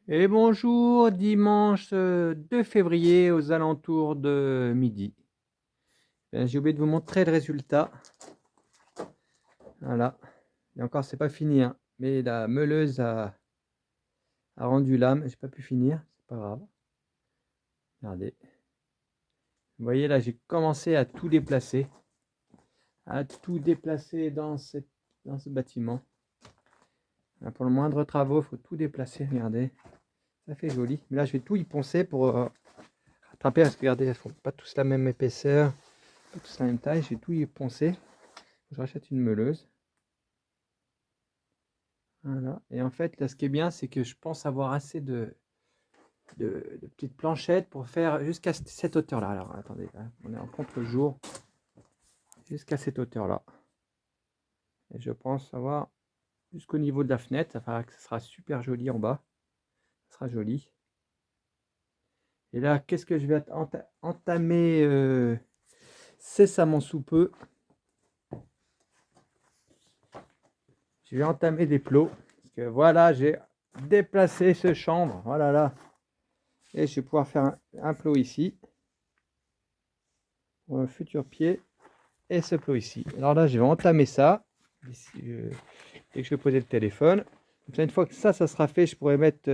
Et bonjour, dimanche 2 février aux alentours de midi. J'ai oublié de vous montrer le résultat. Voilà. Et encore, c'est pas fini, hein, mais la meuleuse a rendu l'âme. J'ai pas pu finir, c'est pas grave. Regardez. Vous voyez là, j'ai commencé à tout déplacer dans ce bâtiment. Là, pour le moindre travaux, il faut tout déplacer. Regardez, ça fait joli. Mais là, je vais tout y poncer pour rattraper parce que regardez, elles font pas tous la même épaisseur, pas tous la même taille. Je vais tout y poncer. Je rachète une meuleuse. Voilà. Et en fait, là, ce qui est bien, c'est que je pense avoir assez de petites planchettes pour faire jusqu'à cette hauteur-là. Alors, attendez, là, on est en contre-jour. Jusqu'à cette hauteur-là. Et je pense avoir jusqu'au niveau de la fenêtre. Ça fera que ce sera super joli en bas. Ce sera joli. Et là, qu'est-ce que je vais entamer cessamment sous peu. Je vais entamer des plots. Parce que voilà, j'ai déplacé ce chambre. Voilà là. Et je vais pouvoir faire un plot ici. Pour un futur pied. Et ce plot ici. Alors là, je vais entamer ça. Ici, dès que je vais poser le téléphone. Comme ça, une fois que ça sera fait, je pourrais mettre,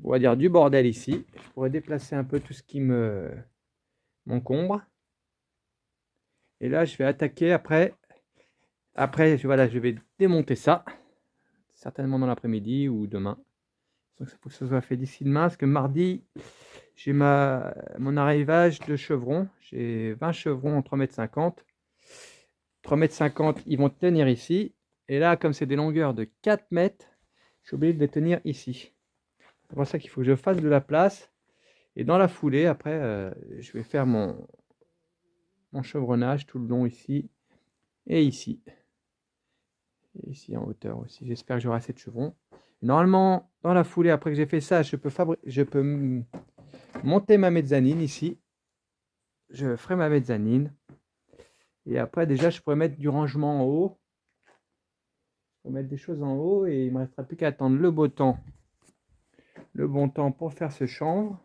on va dire, du bordel ici. Je pourrais déplacer un peu tout ce qui m'encombre. Et là, je vais attaquer après. Après, voilà, je vais démonter ça. Certainement dans l'après-midi ou demain. Donc, il faut que ça soit fait d'ici demain. Parce que mardi, j'ai mon arrivage de chevrons. J'ai 20 chevrons en 3,50 m. 3,50 m, ils vont tenir ici. Et là, comme c'est des longueurs de 4 mètres, je suis obligé de les tenir ici. C'est pour ça qu'il faut que je fasse de la place. Et dans la foulée, après, je vais faire mon chevronnage tout le long ici et ici. Et ici en hauteur aussi. J'espère que j'aurai assez de chevrons. Normalement, dans la foulée, après que j'ai fait ça, je peux monter ma mezzanine ici. Je ferai ma mezzanine. Et après, déjà, je pourrais mettre du rangement en haut. Je pourrais mettre des choses en haut et il ne me restera plus qu'à attendre le beau temps. Le bon temps pour faire ce chanvre.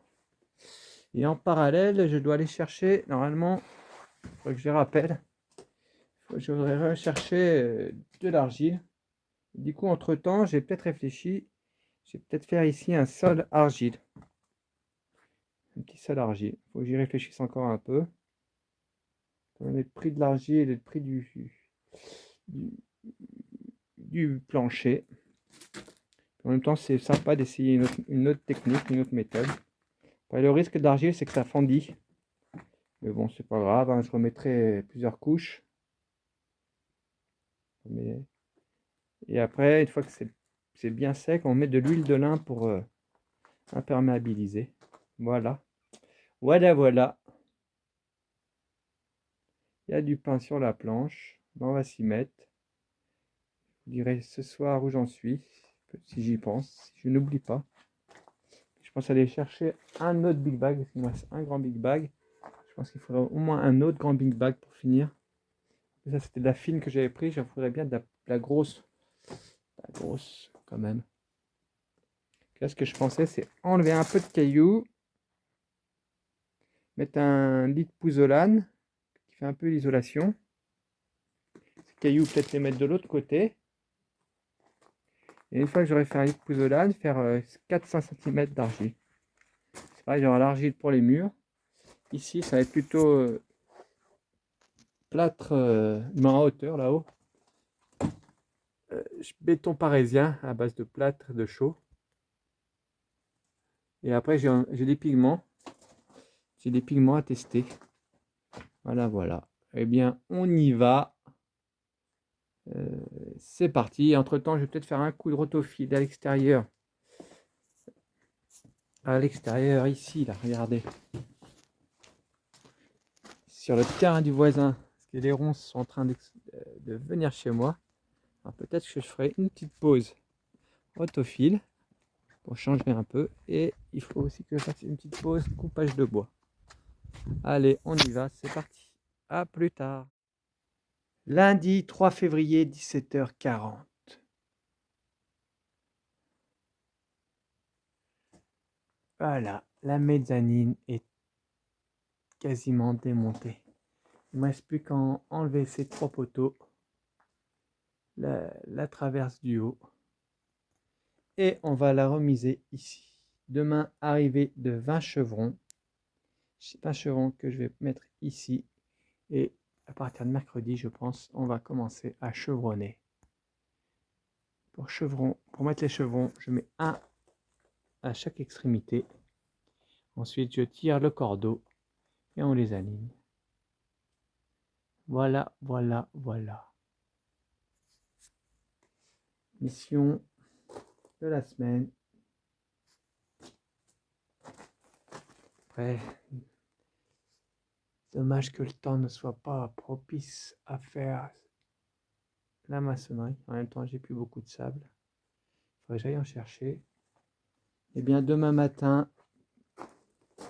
Et en parallèle, je dois aller chercher, normalement, il faut que je les rappelle, je voudrais rechercher de l'argile. Du coup, entre-temps, j'ai peut-être réfléchi, je vais peut-être faire ici un sol argile. Un petit sol argile. Il faut que j'y réfléchisse encore un peu. Le prix de l'argile et le prix du, du plancher. En même temps, c'est sympa d'essayer une autre technique, une autre méthode. Après, le risque d'argile, c'est que ça fendit. Mais bon, c'est pas grave, hein, je remettrai plusieurs couches. Et après, une fois que c'est bien sec, on met de l'huile de lin pour imperméabiliser. Voilà. Voilà, voilà. Il y a du pain sur la planche. Ben, on va s'y mettre. Je dirais ce soir où j'en suis, si j'y pense, si je n'oublie pas. Je pense aller chercher un autre big bag, parce qu'il me reste un grand big bag. Je pense qu'il faudra au moins un autre grand big bag pour finir. Et ça, c'était de la fine que j'avais pris. J'en faudrait bien de la grosse. La grosse, quand même. Là, ce que je pensais, c'est enlever un peu de cailloux. Mettre un lit de pouzzolane qui fait un peu l'isolation. Ces cailloux, peut-être les mettre de l'autre côté. Et une fois que j'aurai fait un lit de pouzzolane, faire 4-5 cm d'argile. C'est pareil, j'aurai l'argile pour les murs. Ici, ça va être plutôt plâtre, mais en hauteur là-haut. Béton parisien à base de plâtre de chaux. Et après, j'ai des pigments. J'ai des pigments à tester. Voilà, voilà. Eh bien, on y va. C'est parti. Entre-temps, je vais peut-être faire un coup de rotofil à l'extérieur. À l'extérieur, ici, là, regardez. Sur le terrain du voisin. Parce que les ronces sont en train de venir chez moi. Alors peut-être que je ferai une petite pause rotofil pour changer un peu. Et il faut aussi que je fasse une petite pause coupage de bois. Allez, on y va, c'est parti. À plus tard. Lundi 3 février, 17h40. Voilà, la mezzanine est quasiment démontée. Il ne me reste plus qu'à enlever ces 3 poteaux, la traverse du haut, et on va la remiser ici. Demain, arrivée de 20 chevrons. 20 chevrons que je vais mettre ici. Et à partir de mercredi, je pense, on va commencer à chevronner. Pour mettre les chevrons, je mets un à chaque extrémité. Ensuite, je tire le cordeau et on les aligne. Voilà, voilà, voilà. Mission de la semaine. Après, dommage que le temps ne soit pas propice à faire la maçonnerie. En même temps, j'ai plus beaucoup de sable. Il faudrait que j'aille en chercher. Et bien, demain matin,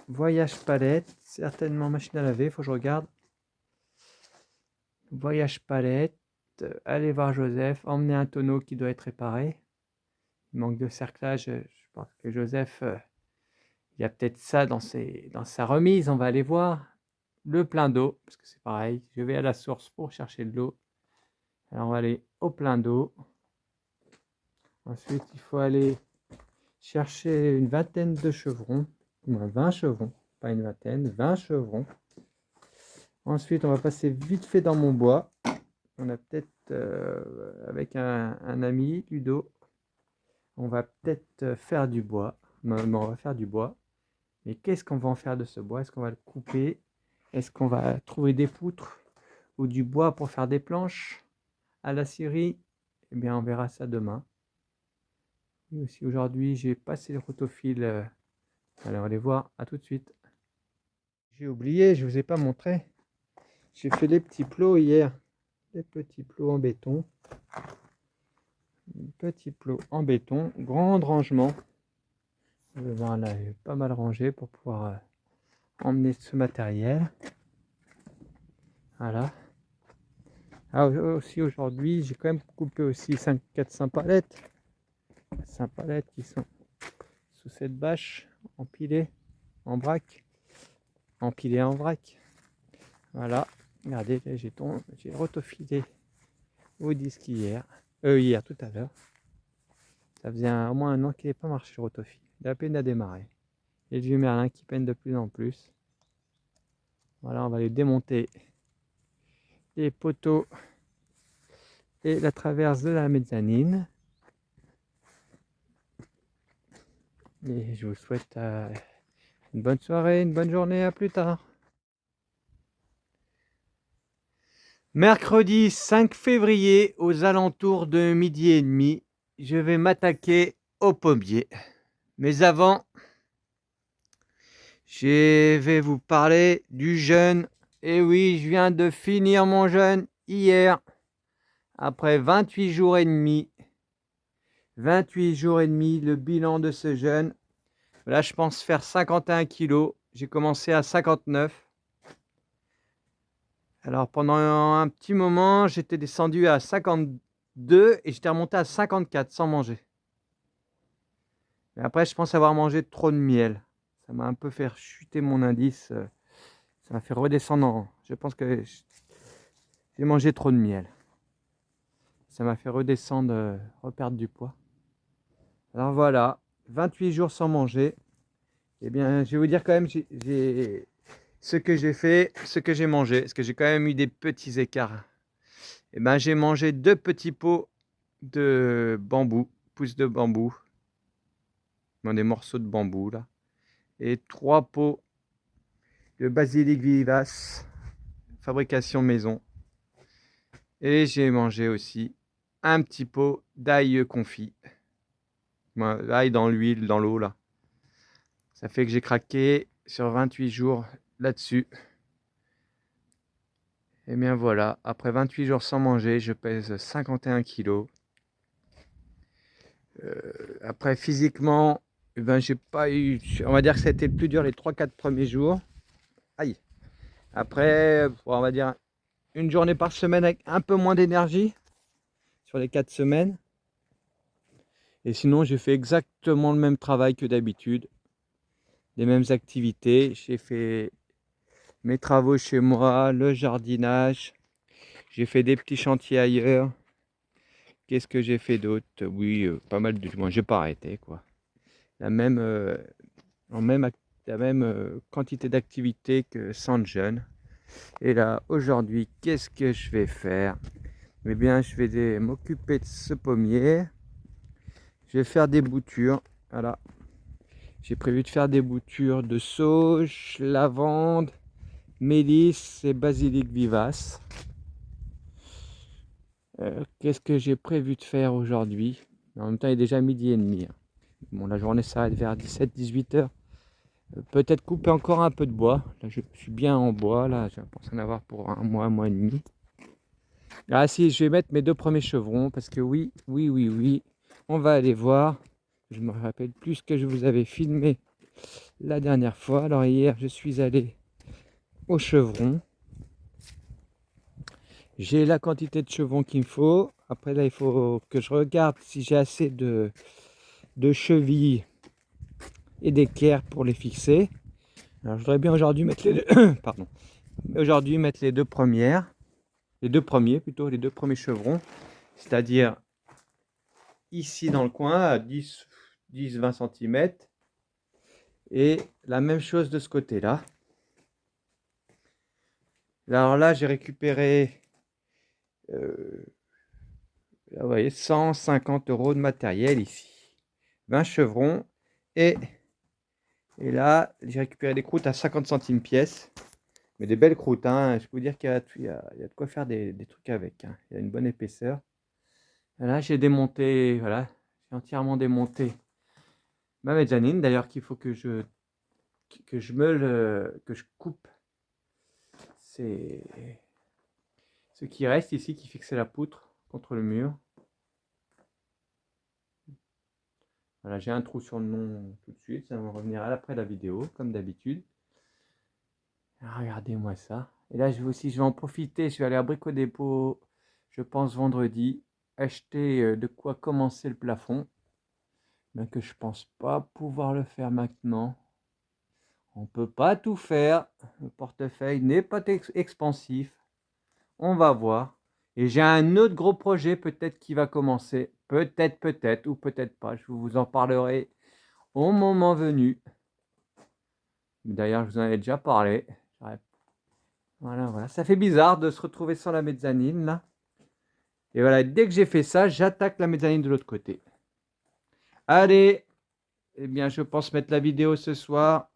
voyage palette, certainement machine à laver, il faut que je regarde. Voyage palette, aller voir Joseph, emmener un tonneau qui doit être réparé. Il manque de cerclage, je pense que Joseph, il y a peut-être ça dans sa remise, on va aller voir. Le plein d'eau, parce que c'est pareil, je vais à la source pour chercher de l'eau. Alors on va aller au plein d'eau. Ensuite, il faut aller chercher une vingtaine de chevrons, ou moins 20 chevrons, pas une vingtaine, 20 chevrons. Ensuite, on va passer vite fait dans mon bois. On a peut-être, avec un ami, Ludo, on va peut-être faire du bois. Non, on va faire du bois. Mais qu'est-ce qu'on va en faire de ce bois? Est-ce qu'on va le couper? Est-ce qu'on va trouver des poutres ou du bois pour faire des planches à la scierie? Eh bien, on verra ça demain. Et aussi aujourd'hui, j'ai passé le rotofil. Allez, on va les voir. À tout de suite. J'ai oublié, je ne vous ai pas montré. J'ai fait les petits plots hier. Les petits plots en béton. Petits plots en béton. Grand rangement. Voilà, pas mal rangé pour pouvoir emmener ce matériel. Voilà. Ah, aussi aujourd'hui, j'ai quand même coupé aussi 4-5 palettes. 5 palettes qui sont sous cette bâche, empilées en vrac. Empilées en vrac. Voilà. Regardez, j'ai rotofilé au disque hier tout à l'heure. Ça faisait au moins un an qu'il n'avait pas marché le rotofil. Il a à peine à démarrer. Et le vieux Merlin qui peine de plus en plus. Voilà, on va les démonter. Les poteaux et la traverse de la mezzanine. Et je vous souhaite une bonne soirée, une bonne journée, à plus tard. Mercredi 5 février, aux alentours de 12h30, je vais m'attaquer au pommier. Mais avant, je vais vous parler du jeûne. Et oui, je viens de finir mon jeûne hier, après 28 jours et demi. 28 jours et demi, le bilan de ce jeûne. Là, je pense faire 51 kilos. J'ai commencé à 59. Alors, pendant un petit moment, j'étais descendu à 52 et j'étais remonté à 54 sans manger. Mais après, je pense avoir mangé trop de miel. Ça m'a un peu fait chuter mon indice. Ça m'a fait redescendre. Je pense que j'ai mangé trop de miel. Ça m'a fait redescendre, reperdre du poids. Alors voilà, 28 jours sans manger. Eh bien, je vais vous dire quand même ce que j'ai fait, ce que j'ai mangé. Parce que j'ai quand même eu des petits écarts. Eh bien, j'ai mangé 2 petits pots de bambou, pousses de bambou. Des morceaux de bambou là. Et 3 pots de basilic vivace, fabrication maison. Et j'ai mangé aussi un petit pot d'ail confit. L'ail dans l'huile, dans l'eau là. Ça fait que j'ai craqué sur 28 jours là-dessus. Et bien voilà, après 28 jours sans manger, je pèse 51 kilos. Après physiquement, eh ben, j'ai pas eu... On va dire que ça a été le plus dur les 3-4 premiers jours. Aïe. Après, on va dire une journée par semaine avec un peu moins d'énergie sur les 4 semaines. Et sinon, j'ai fait exactement le même travail que d'habitude. les mêmes activités. J'ai fait mes travaux chez moi, le jardinage. J'ai fait des petits chantiers ailleurs. Qu'est-ce que j'ai fait d'autre? Oui, pas mal de... Moi, j'ai pas arrêté, quoi. La même, en même, la même quantité d'activités que sans jeunes. Et là, aujourd'hui, qu'est-ce que je vais faire? Eh bien, je vais m'occuper de ce pommier. Je vais faire des boutures. Voilà. J'ai prévu de faire des boutures de sauge, lavande, mélisse et basilic vivace. Qu'est-ce que j'ai prévu de faire aujourd'hui? En même temps, il est déjà 12h30. Bon, la journée s'arrête vers 17-18 heures. Peut-être couper encore un peu de bois. Là, je suis bien en bois. Là, je pense en avoir pour un mois et demi. Ah si, je vais mettre mes 2 premiers chevrons parce que oui, on va aller voir. Je me rappelle plus ce que je vous avais filmé la dernière fois. Alors hier, je suis allé au chevron. J'ai la quantité de chevrons qu'il me faut. Après là, il faut que je regarde si j'ai assez de chevilles et d'équerre pour les fixer. Alors je voudrais bien aujourd'hui mettre les deux, pardon. Aujourd'hui mettre les 2 premières. Les 2 premiers plutôt, les 2 premiers chevrons. C'est-à-dire ici dans le coin à 10-20 cm. Et la même chose de ce côté-là. Alors là, j'ai récupéré là, vous voyez, 150 € de matériel ici. 20 chevrons. Et là, j'ai récupéré des croûtes à 50 centimes pièce. Mais des belles croûtes, hein. Je peux vous dire qu'il y a de quoi faire des trucs avec. Hein. Il y a une bonne épaisseur. Là, j'ai démonté, voilà, j'ai entièrement démonté ma mezzanine. D'ailleurs, qu'il faut que je coupe. C'est ce qui reste ici, qui fixait la poutre contre le mur. Voilà, j'ai un trou sur le nom tout de suite, ça va revenir après la vidéo, comme d'habitude. Regardez-moi ça. Et là, je vais en profiter, je vais aller à Brico Dépôt, je pense vendredi, acheter de quoi commencer le plafond. Bien que je pense pas pouvoir le faire maintenant. On peut pas tout faire, le portefeuille n'est pas expansif. On va voir. Et j'ai un autre gros projet peut-être qui va commencer. Peut-être, ou peut-être pas. Je vous en parlerai au moment venu. D'ailleurs, je vous en ai déjà parlé. Voilà. Ça fait bizarre de se retrouver sans la mezzanine, là. Et voilà, dès que j'ai fait ça, j'attaque la mezzanine de l'autre côté. Allez, eh bien, je pense mettre la vidéo ce soir.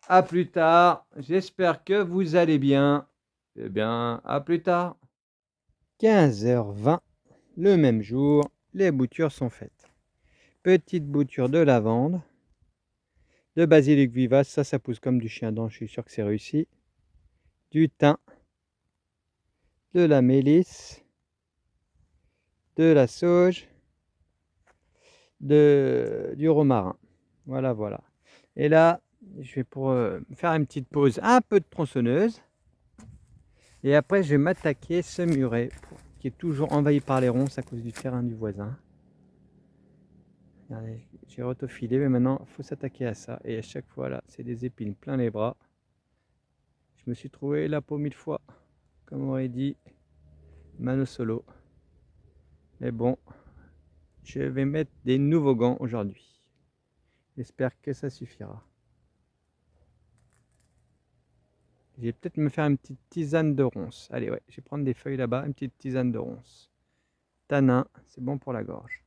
À plus tard. J'espère que vous allez bien. Eh bien, à plus tard. 15h20, le même jour, les boutures sont faites. Petite bouture de lavande, de basilic vivace, ça pousse comme du chien dent, je suis sûr que c'est réussi. Du thym, de la mélisse, de la sauge, du romarin. Voilà. Et là, je vais pour faire une petite pause, un peu de tronçonneuse. Et après, je vais m'attaquer ce muret qui est toujours envahi par les ronces à cause du terrain du voisin. Regardez, j'ai retoffilé, mais maintenant, il faut s'attaquer à ça. Et à chaque fois, là, c'est des épines plein les bras. Je me suis trouvé la peau 1000 fois, comme aurait dit Mano Solo. Mais bon, je vais mettre des nouveaux gants aujourd'hui. J'espère que ça suffira. Je vais peut-être me faire une petite tisane de ronces. Allez, ouais, je vais prendre des feuilles là-bas, une petite tisane de ronces. Tanin, c'est bon pour la gorge.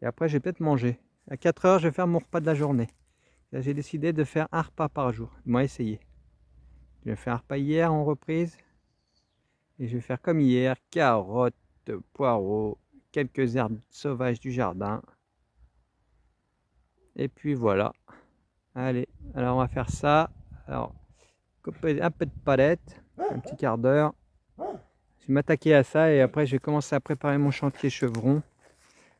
Et après, je vais peut-être manger. À 4 heures, je vais faire mon repas de la journée. Là, j'ai décidé de faire un repas par jour. Moi, essayer. Je vais faire un repas hier en reprise. Et je vais faire comme hier, carottes, poireaux, quelques herbes sauvages du jardin. Et puis voilà. Allez, alors on va faire ça. Alors, couper un peu de palette, un petit quart d'heure. Je vais m'attaquer à ça et après je vais commencer à préparer mon chantier chevron.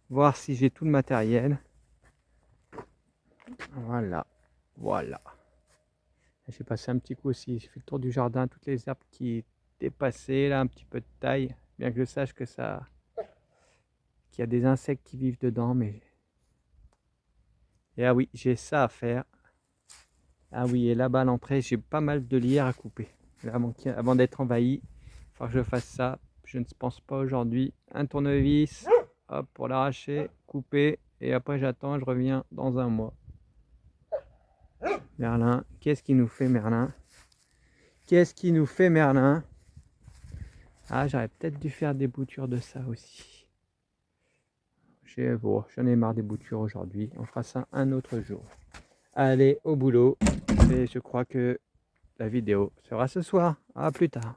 Voir si j'ai tout le matériel. Voilà. J'ai passé un petit coup aussi, j'ai fait le tour du jardin, toutes les herbes qui dépassaient là, un petit peu de taille. Bien que je sache que qu'il y a des insectes qui vivent dedans, mais Et ah oui, j'ai ça à faire. Ah oui, et là-bas à l'entrée, j'ai pas mal de lierre à couper. Avant d'être envahi, il faut que je fasse ça. Je ne pense pas aujourd'hui. Un tournevis, hop, pour l'arracher, couper. Et après, j'attends, je reviens dans un mois. Merlin, qu'est-ce qu'il nous fait, Merlin? Qu'est-ce qu'il nous fait, Merlin? Ah, j'aurais peut-être dû faire des boutures de ça aussi. Bon, j'en ai marre des boutures aujourd'hui. On fera ça un autre jour. Allez, au boulot. Et je crois que la vidéo sera ce soir. À plus tard.